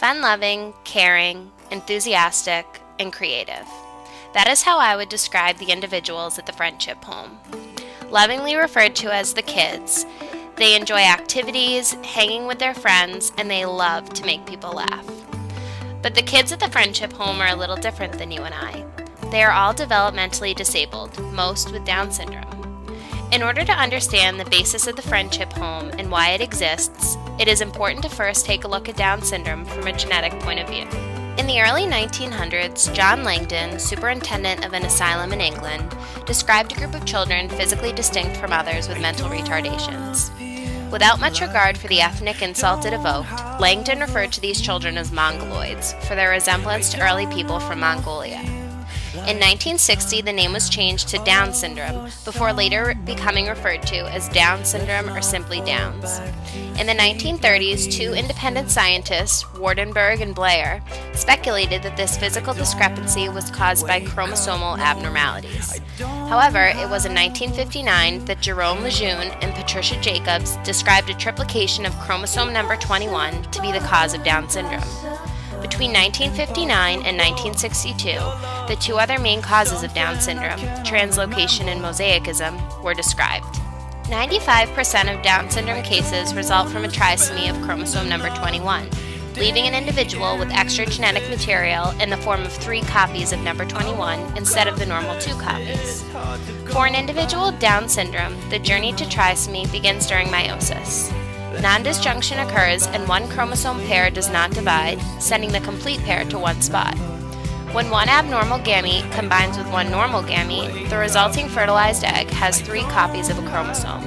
fun-loving, caring, enthusiastic, and creative. That is how I would describe the individuals at the Friendship Home. Lovingly referred to as the kids, they enjoy activities, hanging with their friends, and they love to make people laugh. But the kids at the Friendship Home are a little different than you and I. They are all developmentally disabled, most with Down syndrome. In order to understand the basis of the Friendship Home and why it exists, it is important to first take a look at Down syndrome from a genetic point of view. In the early 1900s, John Langdon, superintendent of an asylum in England, described a group of children physically distinct from others with mental retardations. Without much regard for the ethnic insult it evoked, Langdon referred to these children as Mongoloids for their resemblance to early people from Mongolia. In 1960, the name was changed to Down syndrome, before later becoming referred to as Down syndrome or simply Downs. In the 1930s, two independent scientists, Wardenberg and Blair, speculated that this physical discrepancy was caused by chromosomal abnormalities. However, it was in 1959 that Jerome Lejeune and Patricia Jacobs described a triplication of chromosome number 21 to be the cause of Down syndrome. Between 1959 and 1962, the two other main causes of Down syndrome, translocation and mosaicism, were described. 95% of Down syndrome cases result from a trisomy of chromosome number 21, leaving an individual with extra genetic material in the form of 3 copies of number 21 instead of the normal 2 copies. For an individual with Down syndrome, the journey to trisomy begins during meiosis. Non-disjunction occurs and one chromosome pair does not divide, sending the complete pair to one spot. When one abnormal gamete combines with one normal gamete, the resulting fertilized egg has 3 copies of a chromosome.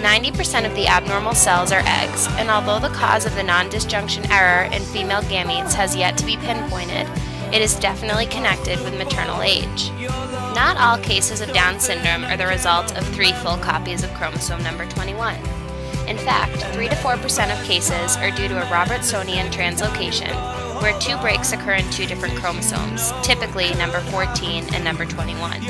90% of the abnormal cells are eggs, and although the cause of the non-disjunction error in female gametes has yet to be pinpointed, it is definitely connected with maternal age. Not all cases of Down syndrome are the result of 3 full copies of chromosome number 21. In fact, 3 to 4% of cases are due to a Robertsonian translocation, where 2 breaks occur in 2 different chromosomes, typically number 14 and number 21.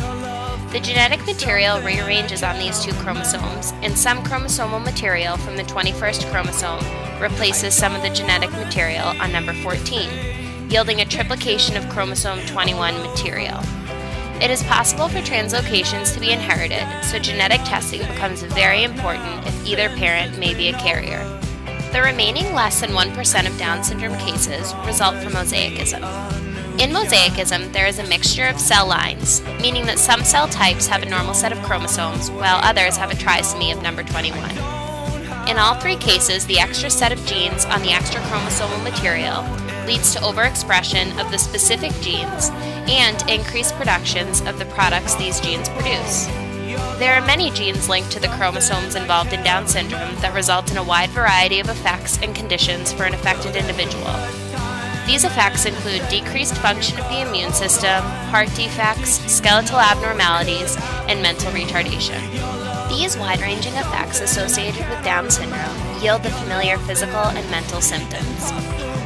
The genetic material rearranges on these 2 chromosomes, and some chromosomal material from the 21st chromosome replaces some of the genetic material on number 14, yielding a triplication of chromosome 21 material. It is possible for translocations to be inherited, so genetic testing becomes very important if either parent may be a carrier. The remaining less than 1% of Down syndrome cases result from mosaicism. In mosaicism, there is a mixture of cell lines, meaning that some cell types have a normal set of chromosomes, while others have a trisomy of number 21. In all 3 cases, the extra set of genes on the extra chromosomal material leads to overexpression of the specific genes and increased productions of the products these genes produce. There are many genes linked to the chromosomes involved in Down syndrome that result in a wide variety of effects and conditions for an affected individual. These effects include decreased function of the immune system, heart defects, skeletal abnormalities, and mental retardation. These wide-ranging effects associated with Down syndrome yield the familiar physical and mental symptoms.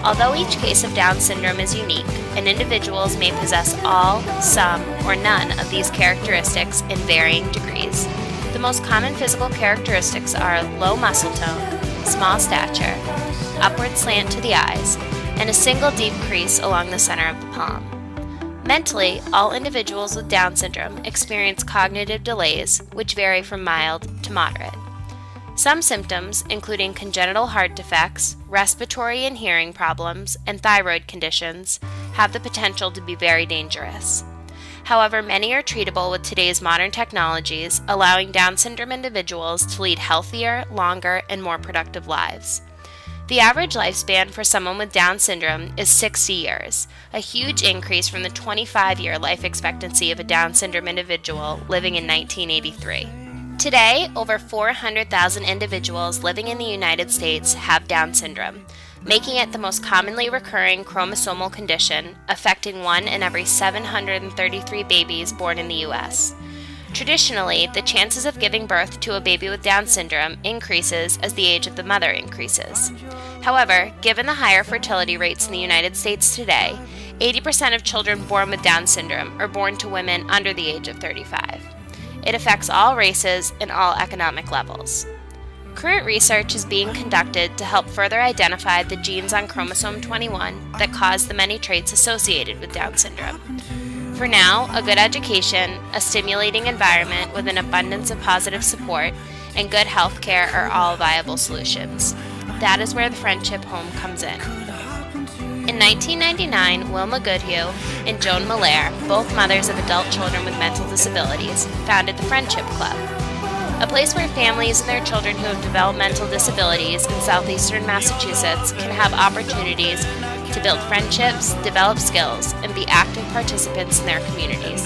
Although each case of Down syndrome is unique, and individuals may possess all, some, or none of these characteristics in varying degrees, the most common physical characteristics are low muscle tone, small stature, upward slant to the eyes, and a single deep crease along the center of the palm. Mentally, all individuals with Down syndrome experience cognitive delays, which vary from mild to moderate. Some symptoms, including congenital heart defects, respiratory and hearing problems, and thyroid conditions, have the potential to be very dangerous. However, many are treatable with today's modern technologies, allowing Down syndrome individuals to lead healthier, longer, and more productive lives. The average lifespan for someone with Down syndrome is 60 years, a huge increase from the 25-year life expectancy of a Down syndrome individual living in 1983. Today, over 400,000 individuals living in the United States have Down syndrome, making it the most commonly recurring chromosomal condition, affecting 1 in every 733 babies born in the U.S. Traditionally, the chances of giving birth to a baby with Down syndrome increases as the age of the mother increases. However, given the higher fertility rates in the United States today, 80% of children born with Down syndrome are born to women under the age of 35. It affects all races and all economic levels. Current research is being conducted to help further identify the genes on chromosome 21 that cause the many traits associated with Down syndrome. For now, a good education, a stimulating environment with an abundance of positive support, and good health care are all viable solutions. That is where the Friendship Home comes in. In 1999, Wilma Goodhue and Joan Malaire, both mothers of adult children with mental disabilities, founded the Friendship Club, a place where families and their children who have developmental disabilities in southeastern Massachusetts can have opportunities to build friendships, develop skills, and be active participants in their communities.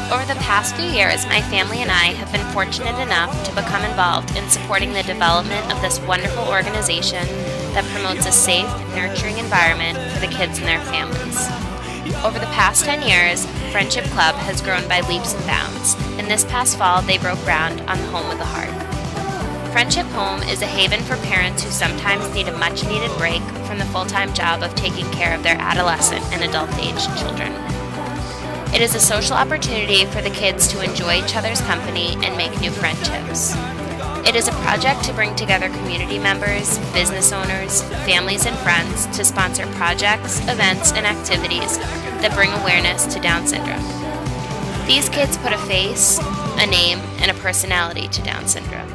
Over the past few years, my family and I have been fortunate enough to become involved in supporting the development of this wonderful organization that promotes a safe, nurturing environment for the kids and their families. Over the past 10 years, Friendship Club has grown by leaps and bounds, and this past fall they broke ground on the Home with a Heart. Friendship Home is a haven for parents who sometimes need a much-needed break from the full-time job of taking care of their adolescent and adult-aged children. It is a social opportunity for the kids to enjoy each other's company and make new friendships. It is a project to bring together community members, business owners, families, and friends to sponsor projects, events, and activities that bring awareness to Down syndrome. These kids put a face, a name, and a personality to Down syndrome.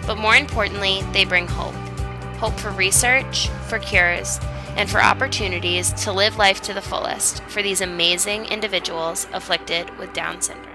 But more importantly, they bring hope. Hope for research, for cures, and for opportunities to live life to the fullest for these amazing individuals afflicted with Down syndrome.